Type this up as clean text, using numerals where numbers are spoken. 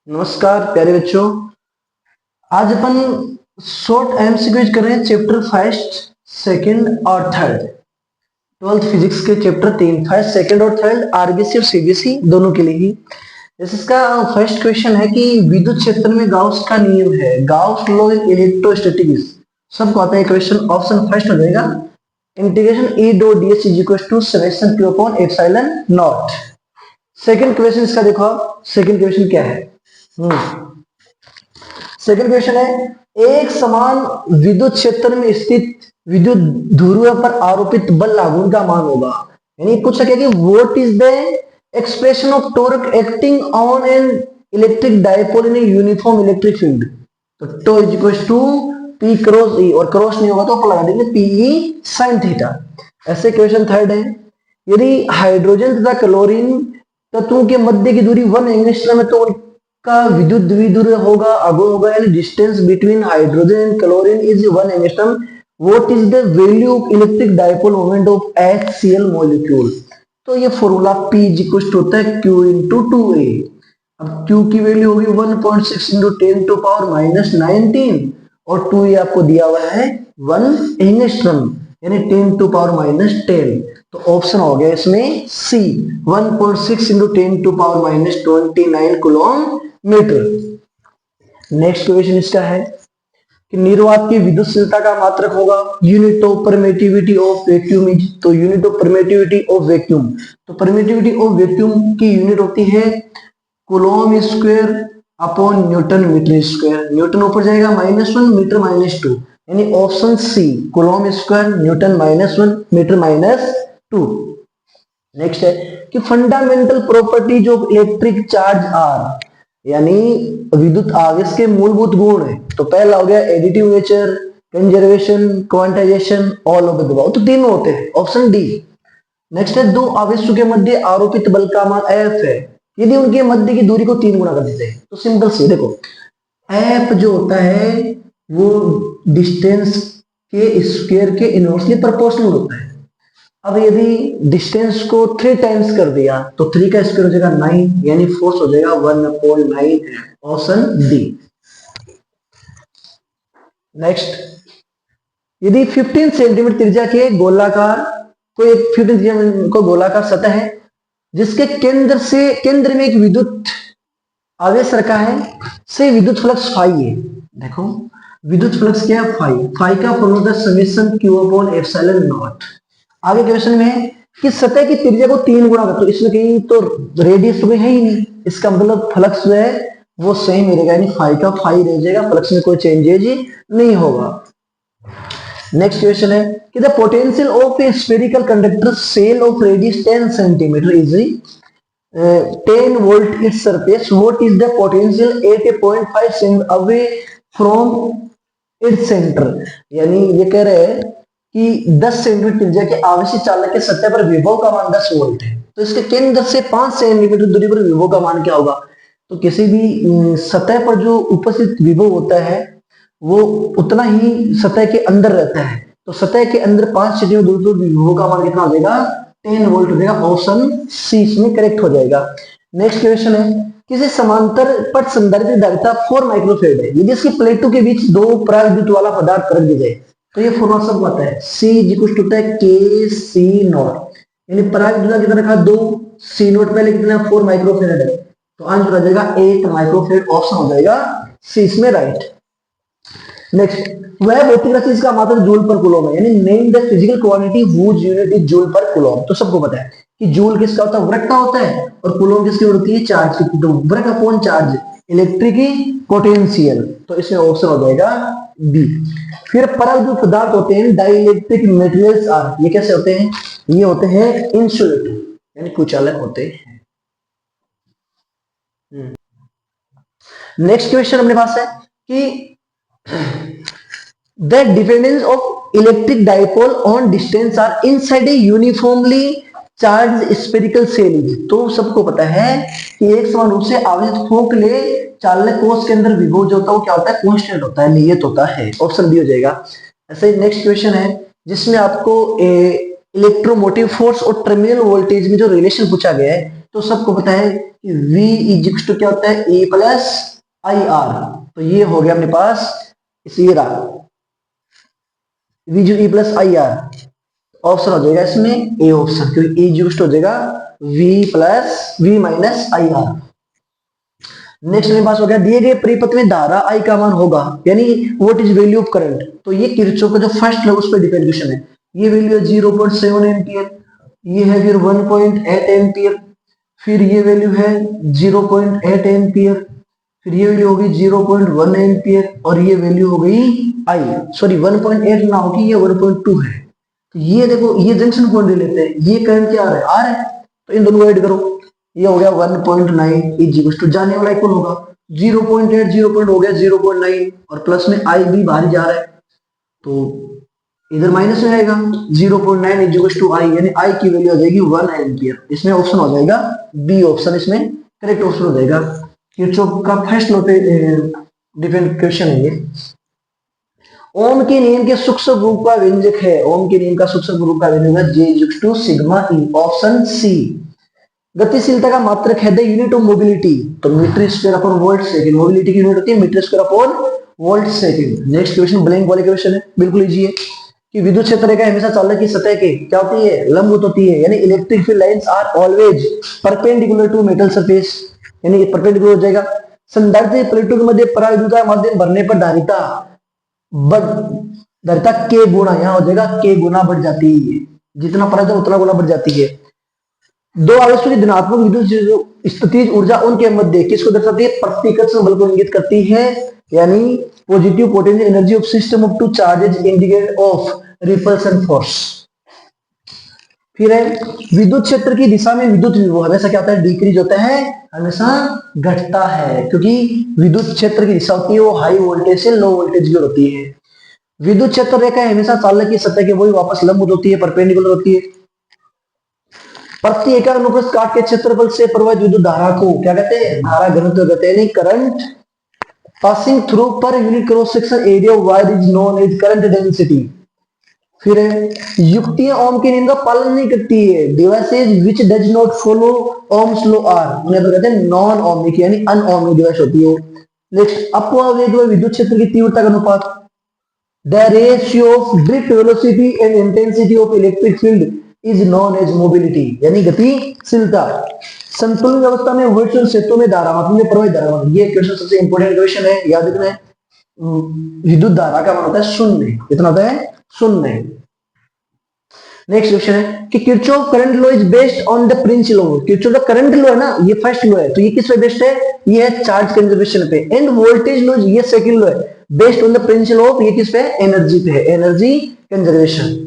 नमस्कार प्यारे बच्चों। आज अपन शॉर्ट एमसीक्यूज कर रहे हैं चैप्टर फर्स्ट, सेकंड और थर्ड। ट्वेल्थ फिजिक्स के चैप्टर 3 फर्स्ट, सेकंड और थर्ड, आरबीसी और सीबीएसई दोनों के लिए ही। जैसे इसका फर्स्ट क्वेश्चन है कि विद्युत क्षेत्र में गाउस का नियम है, गाउस लॉ इन इलेक्ट्रोस्टैटिक्स। सबको आता है क्वेश्चन। ऑप्शन फर्स्ट हो जाएगा integration E dot DS is equal to summation Q upon epsilon naught. Second question इसका देखो आप, सेकंड क्वेश्चन क्या है। सेकंड क्वेश्चन है एक समान विद्युत क्षेत्र में स्थित विद्युत ध्रुव पर आरोपित बल लागू का मान होगा। यानी पूछ सके कि what is the expression of torque acting on an electric dipole in uniform electric field. तो tau is equal to P cross E, और क्रॉस नहीं होगा तो अपन लगा देंगे पीई साइन थीटा। ऐसे क्वेश्चन थर्ड है यदि हाइड्रोजन तथा क्लोरीन तत्वों के मध्य की दूरी 1 एंगस्ट्रॉम है तो का विद्युत द्विध्रुव होगा, अगुण होगा, यानी distance between hydrogen and chlorine is 1 angstrom. What is the value of electric dipole moment of HCl molecule. तो ये formula P is equal to होता है Q इंटू 2A। अब Q की वैल्यू होगी 1.6 इंटू 10 टू पावर माइनस 19 और 2A आपको दिया हुआ है 1 एंगस्ट्रॉम यानी 10 टू पावर माइनस 10। तो ऑप्शन हो गया इसमें C 1.6 into 10 to power minus 29 coulomb metre. Next question इसका है कि निर्वात की विद्युतशीलता का मात्रक होगा unit of permittivity of vacuum is. तो unit of permittivity of vacuum, तो परमिटिविटी ऑफ वैक्यूम की यूनिट होती है coulomb square upon newton metre square. Newton ऊपर जाएगा -1, मीटर -2, यानी option C coulomb square newton -1 metre -2। Next है कि fundamental properties of electric charge are, यानी विद्युत आवेश के मूलभूत गुण है। तो पहला हो गया additive nature, conservation, quantization, all of the above. तो तीनों होते हैं, ऑप्शन डी। नेक्स्ट है दो आवेशों के मध्य आरोपित बल का मान F है यदि उनके मध्य की दूरी को 3 गुना कर देते हैं। तो सिंपल सी देखो, F जो होता है वो डिस्टेंस के स्क्वायर के इनवर्सली प्रोपोर्शनल होता है। अब यदि डिस्टेंस को 3 टाइम्स कर दिया तो 3 का स्क्वायर हो जाएगा 9, यानी फोर्स हो जाएगा 1/9, ऑप्शन डी। नेक्स्ट, यदि 15 सेंटीमीटर त्रिज्या के गोलाकार कोई एक 15 सेंटीमीटर को गोलाकार सतह है जिसके केंद्र में एक विद्युत आवेश रखा है से विद्युत फ्लक्स फाई है। देखो विद्युत फ्लक्स क्या है, फाई का formula summation Q upon epsilon not. आगे क्वेश्चन में है कि सतह की त्रिज्या को 3 गुना कर, तो इसमें कहीं तो रेडियस तो है ही नहीं, इसका मतलब फ्लक्स जो है वो सेम ही रहेगा, यानी फाई का फाई रह जाएगा, फ्लक्स में कोई चेंजेज नहीं होगा। नेक्स्ट क्वेश्चन है कि the potential of a spherical conductor shell of radius 10 centimetre is 10 volt its surface, what is the potential at a 0.5 cent away from its centre. यानी ये कह रहे हैं कि 10 सेंटीमीटर त्रिज्या के आवेशित चालक के सतह पर विभव का मान 10 वोल्ट है, तो इसके केंद्र से 5 सेंटीमीटर दूरी पर विभव का मान क्या होगा। तो किसी भी सतह पर जो उपस्थित विभव होता है वो उतना ही सतह के अंदर रहता है, तो सतह के अंदर 5 सेंटीमीटर दूरी पर विभव का मान कितना हो जाएगा, 10 वोल्ट हो जाएगा, ऑप्शन सी इसमें करेक्ट हो जाएगा। नेक्स्ट क्वेश्चन है किसी समांतर पथ संधारित्र धारिता 4 माइक्रोफेड है यदि इसकी प्लेटों के बीच 2 पराविद्युत वाला पदार्थ रख दिया जाए। तो ये फॉर्मूला सबको आता है, C इक्वल टू होता है KC नॉट, यानी पराविद्युत कितना रखा 2, C नॉट पहले कितना 4 माइक्रोफेरेड है, तो आंसर आ जाएगा 8 माइक्रोफेरेड, ऑप्शन हो जाएगा C इसमें राइट। नेक्स्ट, वह भौतिक राशि जिसका मात्रक जूल पर कूलम है, यानी name the physical quantity whose unit is joule per coulomb. तो सबको पता है कि जूल किसका होता है, वर्क का होता है, और कूलम किसकी होती है, चार्ज की। तो work upon charge electric potential, तो इसमें ऑप्शन हो जाएगा बी। फिर पराविद्युत पदार्थ होते हैं डाइलेक्ट्रिक मटेरियल्स आर, ये कैसे होते हैं, ये होते हैं इंसुलेटर यानी कुचालक होते हैं। नेक्स्ट क्वेश्चन अपने पास है कि the dependence of electric dipole on distance are inside a uniformly charged spherical cell is। तो सबको पता है कि एक समान रूप से आवेशित खोखले चालक कोश के अंदर विभव जो होता है वो क्या होता है, कांस्टेंट होता है, नियत होता है, ऑप्शन बी हो जाएगा। ऐसे नेक्स्ट क्वेश्चन है जिसमें आपको इलेक्ट्रोमोटिव फोर्स और टर्मिनल वोल्टेज में जो रिलेशन पूछा गया है तो सबको पता है कि V इज टू क्या होता है, E प्लस आई आर। तो ये हो गया अपने पास इसी रहा V जो E plus I R, option हो जाएगा इसमें ए ऑप्शन, क्योंकि E इज हो जाएगा V minus I R. Next मेरे पास हो गया, दिए गए परिपथ में धारा आई का मान होगा, यानी what is value of current. तो ये किरचॉफ का जो फर्स्ट लॉ उस पर डिपेंड क्वेश्चन है। ये वैल्यू है 0.7 एम्पियर, ये है फिर 1.8 एम्पियर, फिर ये वैल्यू है 0.8 एम्पियर, फिर ये वैल्यू होगी 0.1 एम्पियर, और ये वैल्यू हो गई आई, सॉरी 1.8 ना होगी, ये 1.2 है। तो ये देखो, ये जंक्शन पॉइंट ले लेते हैं, ये करंट क्या आ रहा है, आर है, तो इन दोनों को ऐड करो, ये हो गया 1.9 इज टू जाने वाला इक्वल होगा 0.8, 0. हो गया 0.9, और प्लस में आई भी बाहर जा रहा है, तो इधर माइनस में आएगा 0.9 इज टू आई, यानी आई की वैल्यू आ जाएगी 1 एम्पियर। इसमें ऑप्शन हो जाएगा बी ऑप्शन, इसमें करेक्ट ऑप्शन हो जाएगा। किरचॉफ का फर्स्ट लॉ पे डिपेंड क्वेश्चन है ये। ओम के नियम के सूक्ष्म रूप का व्यंजक है, ओम के नियम का सूक्ष्म रूप का व्यंजक है J is to sigma E, option C. गतिशीलता का मात्रक है द यूनिट ऑफ मोबिलिटी, तो metre square upon volt second, mobility की यूनिट होती है metre square upon volt second. Next question blank वाले क्वेश्चन है, बिल्कुल इजी है कि विद्युत क्षेत्र रेखा हमेशा चालक की सतह के क्या होती है, लंबवत होती है, यानी electric field lines are always perpendicular to metal surface, यानी परपेंडिकुलर हो जाएगा। संधारित्र प्लेटों के मध्य पराविद्युत का माध्यम भरने पर धारिता के गुना, यहाँ हो जाएगा के गुना बढ़ जाती है, जितना पराविद्युत उतना गुना बढ़ जाती है। दो आवेशों की धनात्मक विद्युत स्थितिज ऊर्जा उनके मध्य किसको दर्शाती है, प्रतिकर्षण बल को इंगित करती है, यानी positive potential energy of system of two charges indicate of repulsion force. फिर है विद्युत क्षेत्र की दिशा में विद्युत विभव हमेशा क्या होता है, डिक्रीज होता है, हमेशा घटता है, क्योंकि विद्युत क्षेत्र की दिशा होती है वो हाई वोल्टेज से लो वोल्टेज की होती है। विद्युत क्षेत्र रेखा हमेशा चालक की सतह के वही वापस लंबवत होती है, परपेंडिकुलर होती है। प्रति एकक अनुप्रस्थ काट के क्षेत्रफल से प्रवाहित विद्युत धारा को क्या कहते हैं, धारा घनत्व कहते हैं, current passing through per unit cross section area of wire is known as current density. फिर युक्तियां ओम के नियम का पालन नहीं करती है, devices which does not follow Ohm's law are, उन्हें कहते हैं नॉन ओमिक, यानी अनओमिक डिवाइस होती है। नेक्स्ट अपवाद विद्युत क्षेत्र की तीव्रता का अनुपात, the ratio of drift velocity and intensity of electric field is known as mobility, यानी गतिशीलता। संतुलन अवस्था में वर्चुअल क्षेत्रों में धारा मापन में प्रवाहित धारा, ये क्वेश्चन सबसे इंपॉर्टेंट क्वेश्चन है, याद रखना है। विद्युत धारा का मान होता है शून्य, कितना होता है, शून्य। नेक्स्ट क्वेश्चन है कि Kirchhoff current law is based on the principle of, Kirchhoff का करंट लॉ है ना, ये फर्स्ट लॉ है, तो ये किस पे बेस्ड है, ये है चार्ज कंजर्वेशन पे। एंड वोल्टेज लॉ ये सेकंड लॉ है, based on the principle of, ये किस पे है, एनर्जी पे है, एनर्जी कंजर्वेशन।